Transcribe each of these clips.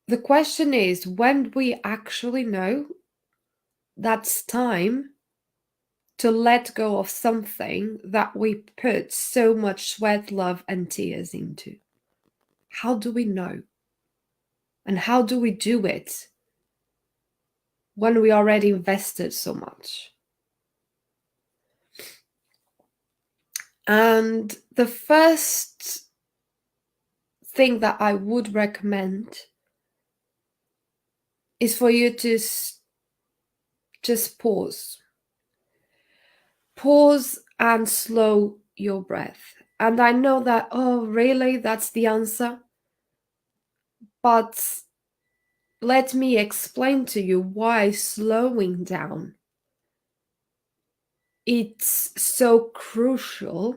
the question is, when we actually know that's time to let go of something that we put so much sweat, love, and tears into? How do we know? And how do we do it when we already invested so much? And the first thing that I would recommend is for you to just pause. Pause and slow your breath. And I know that, oh, really? That's the answer? But let me explain to you why slowing down it's so crucial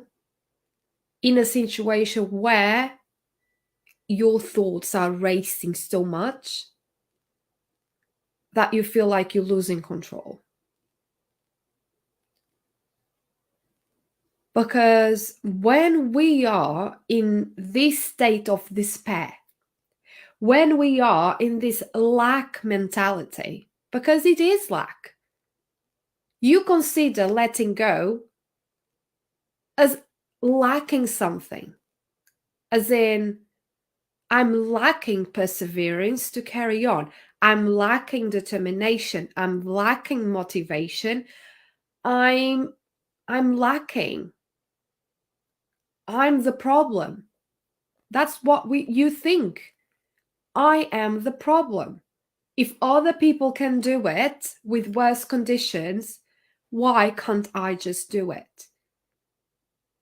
in a situation where your thoughts are racing so much that you feel like you're losing control. Because when we are in this state of despair, when we are in this lack mentality, because it is lack, you consider letting go as lacking something, as in, I'm lacking perseverance to carry on. I'm lacking determination. I'm lacking motivation. I'm lacking. I'm the problem. That's what you think. I am the problem. If other people can do it with worse conditions, why can't I just do it?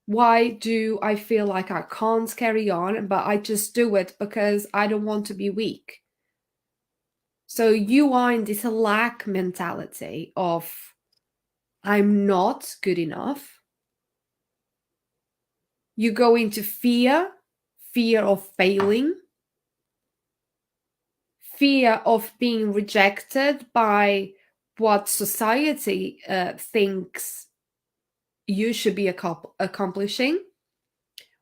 Why do I feel like I can't carry on, but I just do it because I don't want to be weak? So you are in this lack mentality of, I'm not good enough. You go into fear of failing, fear of being rejected by what society thinks you should be accomplishing,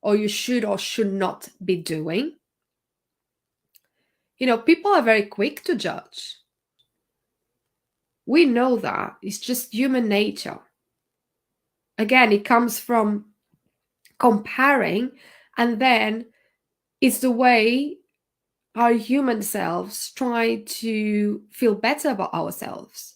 or you should or should not be doing. You know, people are very quick to judge. We know that. It's just human nature. Again, it comes from comparing, and then it's the way our human selves try to feel better about ourselves.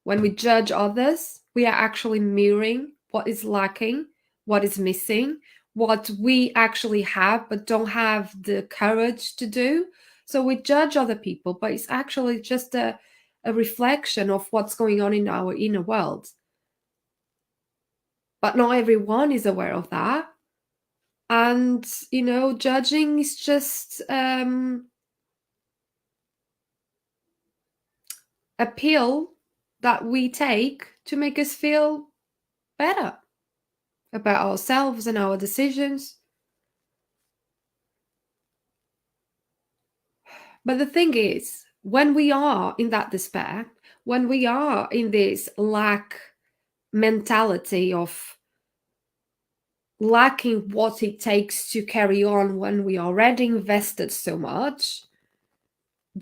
When we judge others, we are actually mirroring what is lacking, what is missing, what we actually have but don't have the courage to do. So we judge other people, but it's actually just a reflection of what's going on in our inner world. But not everyone is aware of that. And, you know, judging is just a pill that we take to make us feel better about ourselves and our decisions. But the thing is, when we are in that despair, when we are in this lack mentality of lacking what it takes to carry on when we already invested so much,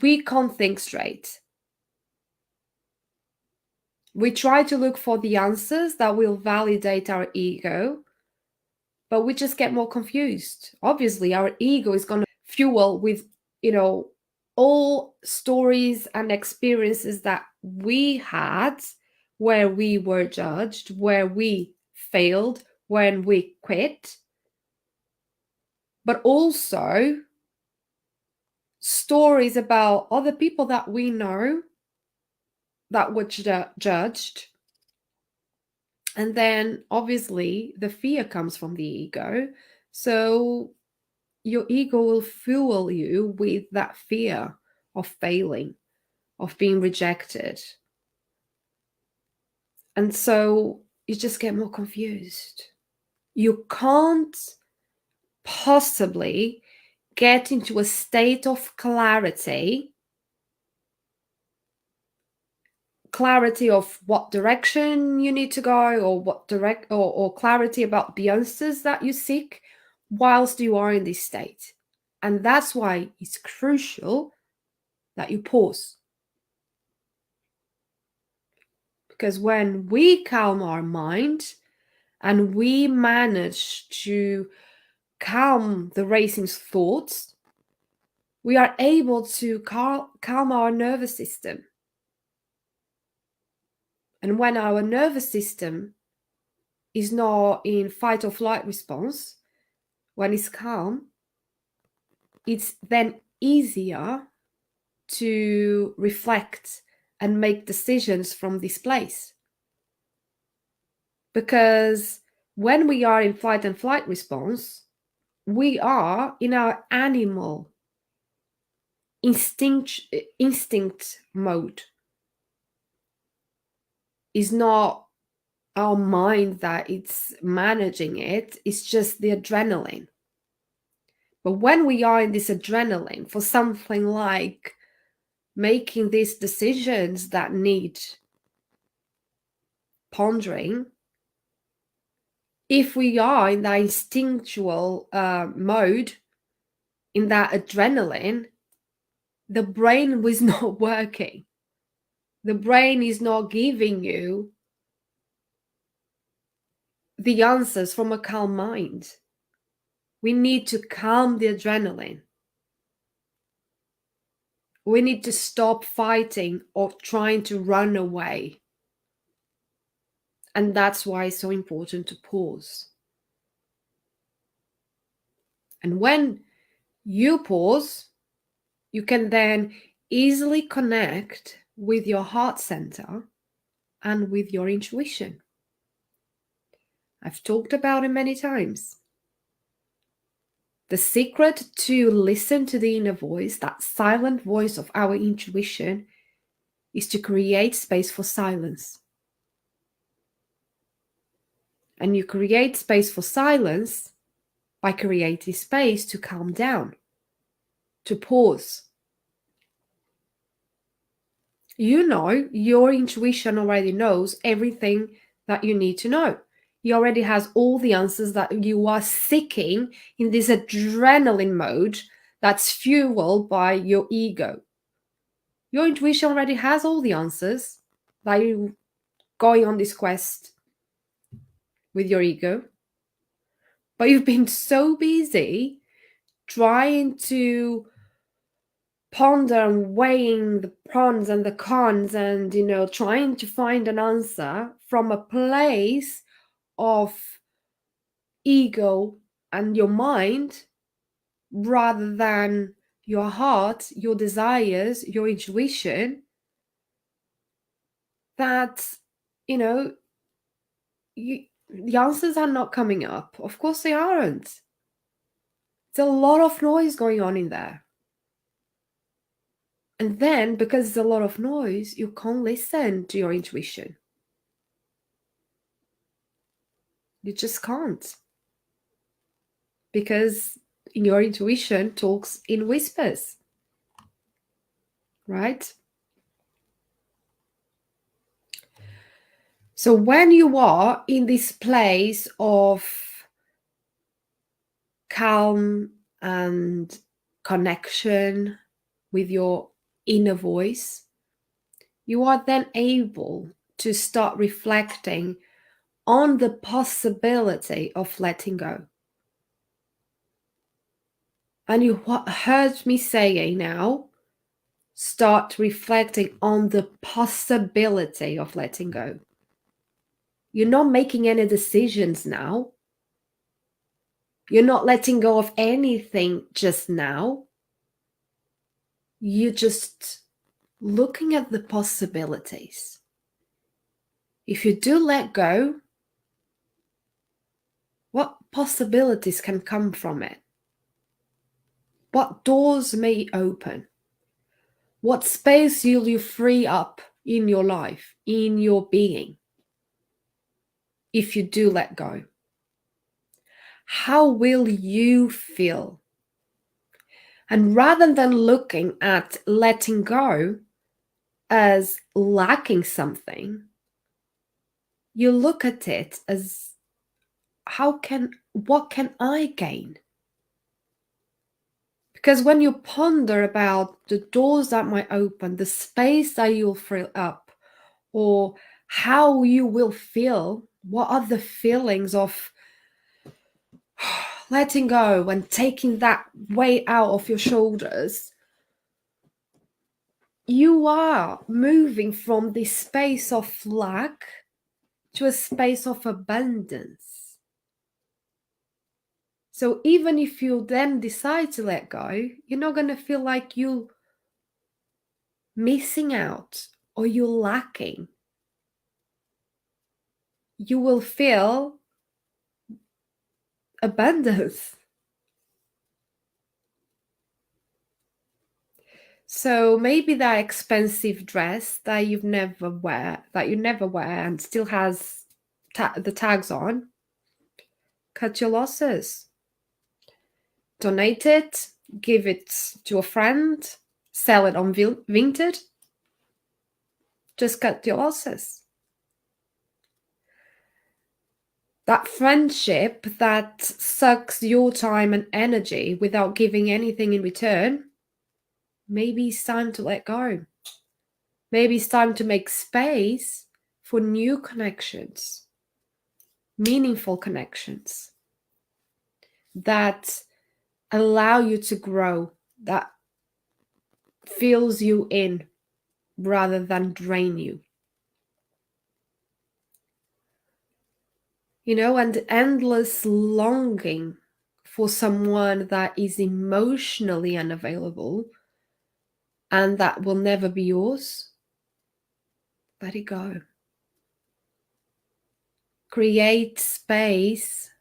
we can't think straight. We try to look for the answers that will validate our ego, but we just get more confused. Obviously, our ego is going to fuel with, you know, all stories and experiences that we had where we were judged, where we failed, when we quit, but also stories about other people that we know that were judged. And then obviously the fear comes from the ego. So your ego will fuel you with that fear of failing, of being rejected. And so you just get more confused. You can't possibly get into a state of clarity of what direction you need to go, or what or clarity about the answers that you seek whilst you are in this state. And that's why it's crucial that you pause. Because when we calm our mind and we manage to calm the racing thoughts, we are able to calm our nervous system. And when our nervous system is not in fight or flight response, when it's calm, it's then easier to reflect and make decisions from this place. Because when we are in fight and flight response, we are in our animal instinct mode. Is not our mind that it's managing it, it's just the adrenaline. But when we are in this adrenaline for something like making these decisions that need pondering, if we are in that instinctual mode, in that adrenaline, the brain was not working. The brain is not giving you the answers from a calm mind. We need to calm the adrenaline. We need to stop fighting or trying to run away. And that's why it's so important to pause. And when you pause, you can then easily connect with your heart center and with your intuition. I've talked about it many times. The secret to listen to the inner voice, that silent voice of our intuition, is to create space for silence. And you create space for silence by creating space to calm down, to pause. You know, your intuition already knows everything that you need to know. He already has all the answers that you are seeking in this adrenaline mode that's fueled by your ego. Your intuition already has all the answers that you're going on this quest with your ego. But you've been so busy trying to ponder and weighing the pros and the cons and, trying to find an answer from a place of ego and your mind rather than your heart, your desires, your intuition, that, the answers are not coming up. Of course they aren't. There's a lot of noise going on in there. And then, because there's a lot of noise, you can't listen to your intuition. You just can't. Because your intuition talks in whispers, right? So when you are in this place of calm and connection with your inner voice, you are then able to start reflecting on the possibility of letting go. And you heard me saying now, start reflecting on the possibility of letting go. You're not making any decisions now. You're not letting go of anything just now. You're just looking at the possibilities. If you do let go, what possibilities can come from it? What doors may open? What space will you free up in your life, in your being, if you do let go? How will you feel? And rather than looking at letting go as lacking something, you look at it as what can I gain? Because when you ponder about the doors that might open, the space that you'll fill up, or how you will feel, what are the feelings of letting go and taking that weight out of your shoulders, you are moving from this space of lack to a space of abundance. So even if you then decide to let go, you're not going to feel like you're missing out or you're lacking. You will feel abundance. So maybe that expensive dress that you never wear and still has the tags on, cut your losses. Donate it, give it to a friend, sell it on Vinted. Just cut your losses. That friendship that sucks your time and energy without giving anything in return, maybe it's time to let go. Maybe it's time to make space for new connections, meaningful connections that allow you to grow, that fills you in rather than drain you. And the endless longing for someone that is emotionally unavailable and that will never be yours, let it go. Create space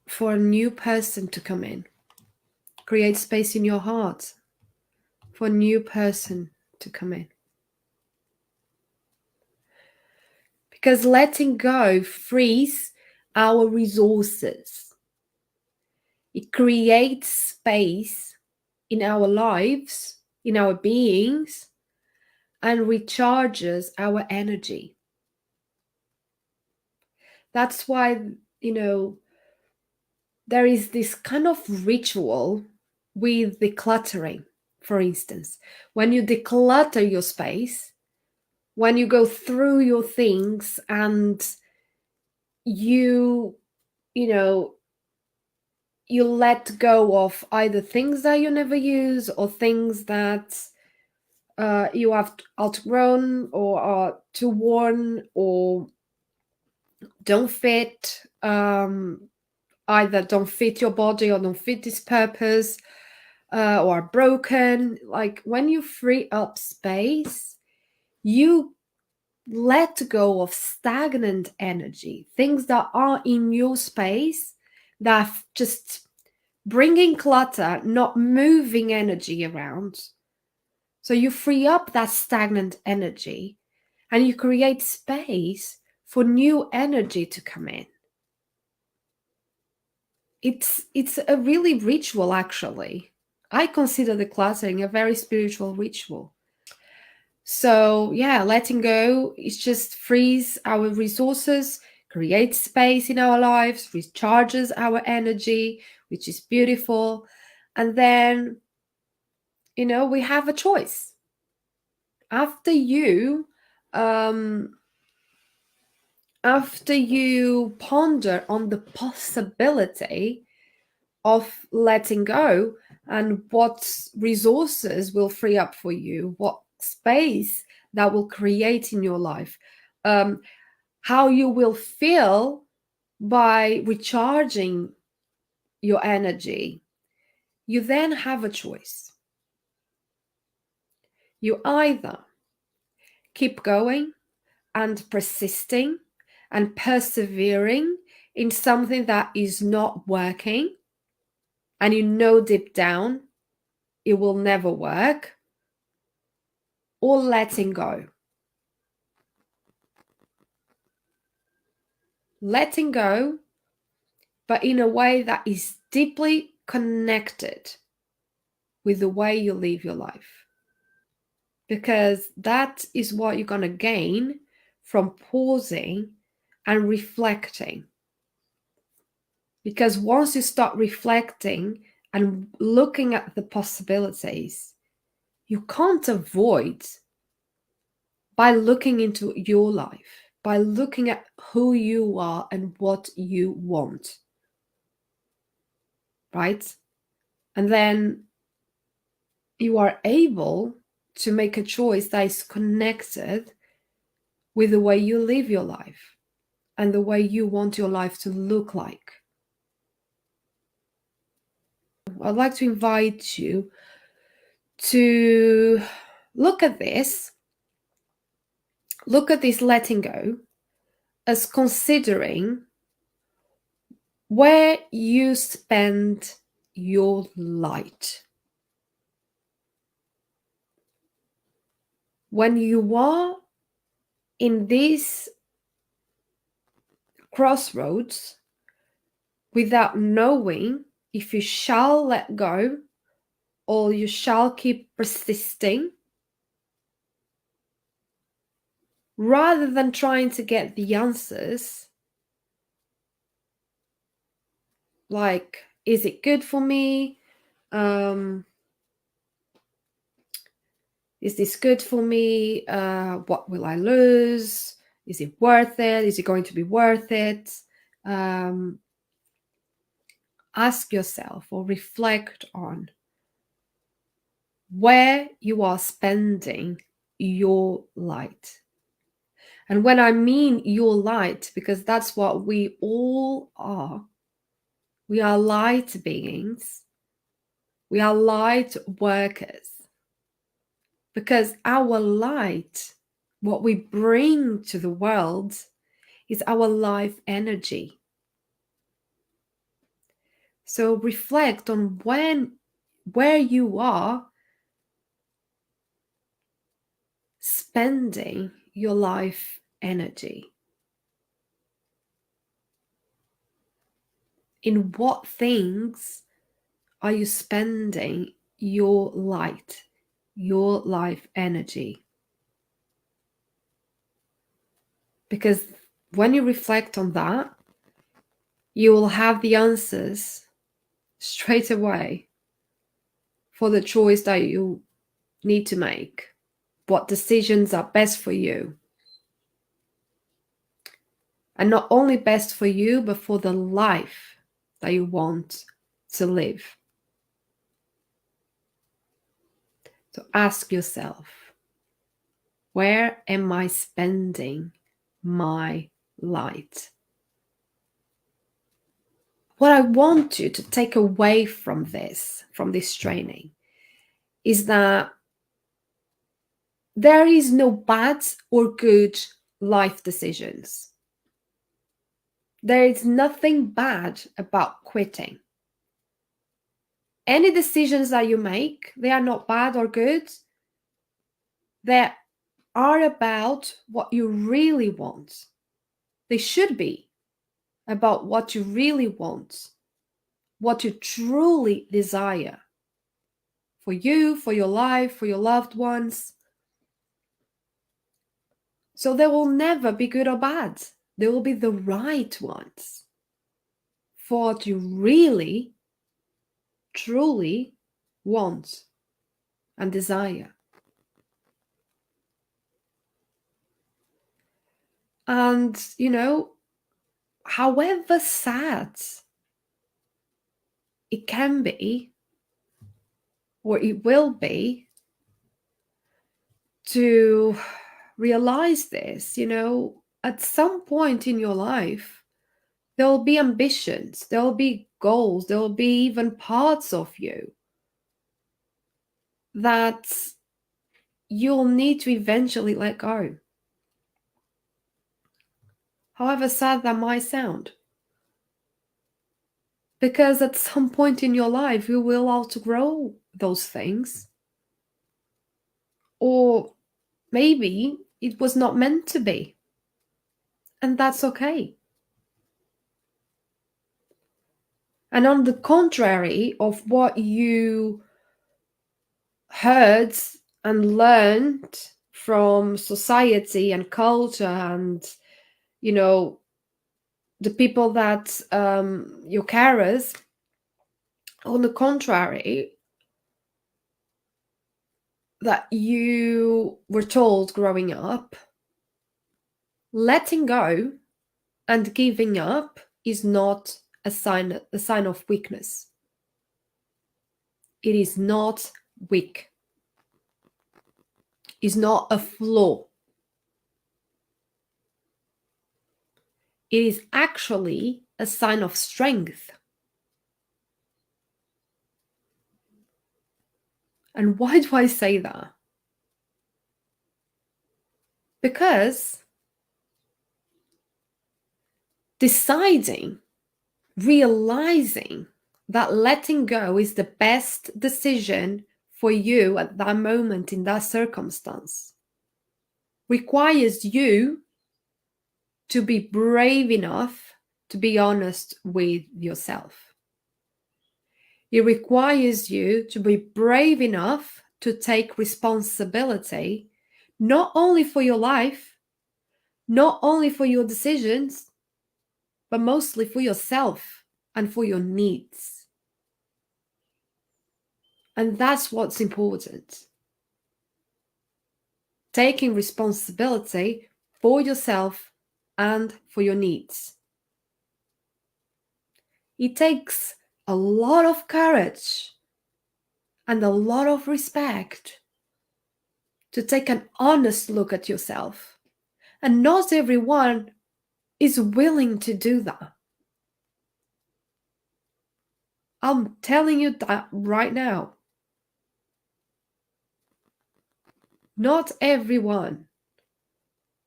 for a new person to come in. Create space in your heart for a new person to come in. Because letting go frees our resources. It creates space in our lives, in our beings, and recharges our energy. That's why, there is this kind of ritual with decluttering, for instance. When you declutter your space, when you go through your things and you let go of either things that you never use or things that you have outgrown or are too worn or don't fit, either don't fit your body or don't fit this purpose, or are broken. Like when you free up space, you let go of stagnant energy, things that are in your space that just bringing clutter, not moving energy around. So you free up that stagnant energy and you create space for new energy to come in. It's a really ritual, actually. I consider decluttering a very spiritual ritual. So yeah, letting go, it just frees our resources, creates space in our lives, recharges our energy, which is beautiful. And then, we have a choice. After you ponder on the possibility of letting go and what resources will free up for you, what space that will create in your life, how you will feel by recharging your energy, you then have a choice. You either keep going and persisting and persevering in something that is not working, and deep down it will never work, or letting go. Letting go, but in a way that is deeply connected with the way you live your life. Because that is what you're going to gain from pausing and reflecting. Because once you start reflecting and looking at the possibilities, you can't avoid, by looking into your life, by looking at who you are and what you want, right? And then you are able to make a choice that is connected with the way you live your life and the way you want your life to look like. I'd like to invite you to look at this letting go as considering where you spend your light. When you are in this crossroads without knowing if you shall let go or you shall keep persisting, rather than trying to get the answers, like, is it good for me? Is this good for me? What will I lose? Is it worth it? Is it going to be worth it? Ask yourself or reflect on where you are spending your light. And when I mean your light, because that's what we all are, we are light beings. We are light workers. Because our light, what we bring to the world, is our life energy. So reflect on where you are spending your life energy. In what things are you spending your light, your life energy? Because when you reflect on that, you will have the answers straight away for the choice that you need to make, what decisions are best for you. And not only best for you, but for the life that you want to live. So ask yourself, where am I spending my light? What I want you to take away from this training, is that there is no bad or good life decisions. There is nothing bad about quitting. Any decisions that you make, they are not bad or good. They are about what you really want. They should be about what you really want, what you truly desire for you, for your life, for your loved ones. So they will never be good or bad. They will be the right ones for what you really, truly want and desire. And, however sad it can be, or it will be, to realize this, at some point in your life, there will be ambitions, there will be goals, there will be even parts of you that you'll need to eventually let go. However sad that might sound. Because at some point in your life, you will outgrow those things. Or maybe it was not meant to be. And that's okay. And on the contrary of what you heard and learned from society and culture and, the people that your carers, on the contrary, that you were told growing up, letting go and giving up is not a sign of weakness. It is not weak. It's not a flaw. It is actually a sign of strength. And why do I say that? Because deciding, realizing that letting go is the best decision for you at that moment in that circumstance requires you to be brave enough to be honest with yourself. It requires you to be brave enough to take responsibility, not only for your life, not only for your decisions, but mostly for yourself and for your needs. And that's what's important. Taking responsibility for yourself and for your needs. It takes a lot of courage and a lot of respect to take an honest look at yourself. And not everyone is willing to do that. I'm telling you that right now. Not everyone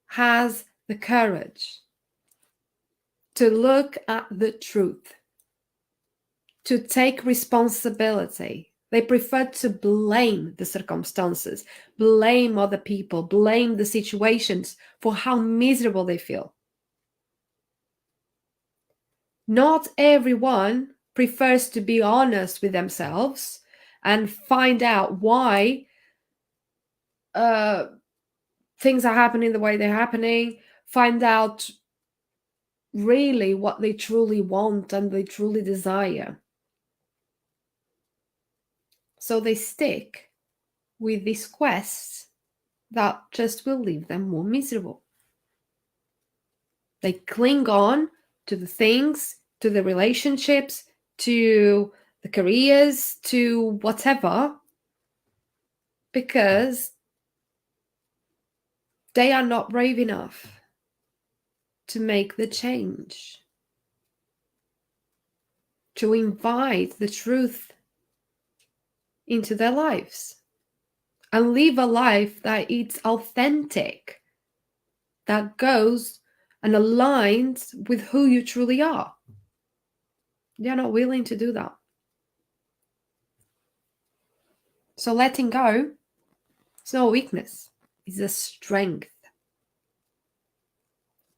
has the courage to look at the truth, to take responsibility. They prefer to blame the circumstances, blame other people, blame the situations for how miserable they feel. Not everyone prefers to be honest with themselves and find out why things are happening the way they're happening, find out really what they truly want and they truly desire. So they stick with this quest that just will leave them more miserable. They cling on to the things, to the relationships, to the careers, to whatever, because they are not brave enough to make the change, to invite the truth into their lives and live a life that is authentic, that goes and aligns with who you truly are. They're not willing to do that. So letting go is not a weakness, it's a strength.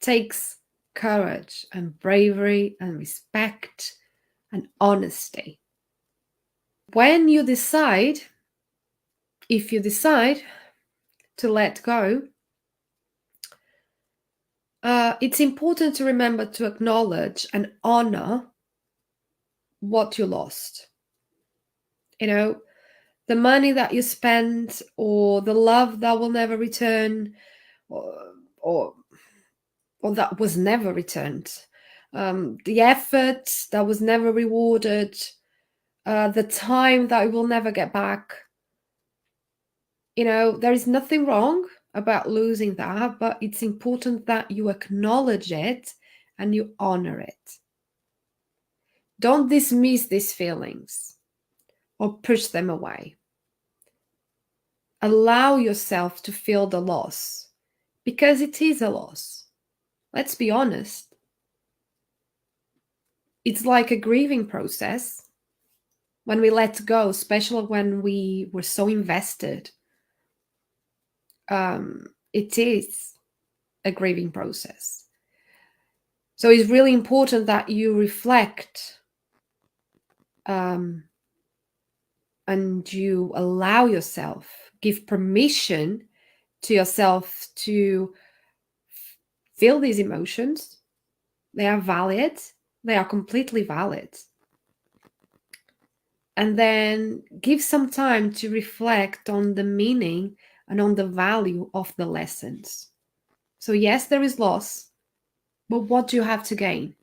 It takes courage and bravery and respect and honesty. When you decide, if you decide to let go, it's important to remember to acknowledge and honor what you lost. You know, the money that you spent, or the love that will never return, or that was never returned, the effort that was never rewarded, the time that we will never get back. You know, there is nothing wrong about losing that, but it's important that you acknowledge it and you honor it. Don't dismiss these feelings or push them away. Allow yourself to feel the loss, because it is a loss. Let's be honest. It's like a grieving process. When we let go, especially when we were so invested, it is a grieving process. So it's really important that you reflect and you allow yourself, give permission to yourself to feel these emotions, They are valid. They are completely valid. And then give some time to reflect on the meaning and on the value of the lessons. So, yes, there is loss, but what do you have to gain?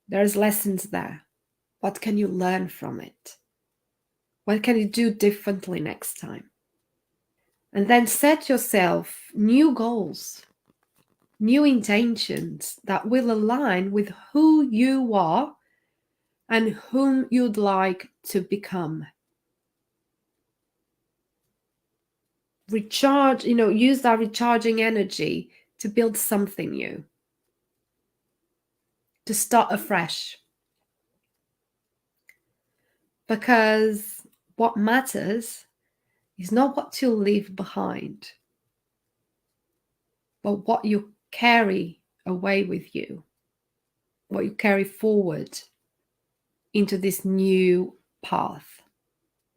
There's lessons there. What can you learn from it? What can you do differently next time? And then set yourself new goals, new intentions that will align with who you are and whom you'd like to become. Recharge, use that recharging energy to build something new, to start afresh. Because what matters is not what you leave behind, but what you carry away with you, what you carry forward into this new path.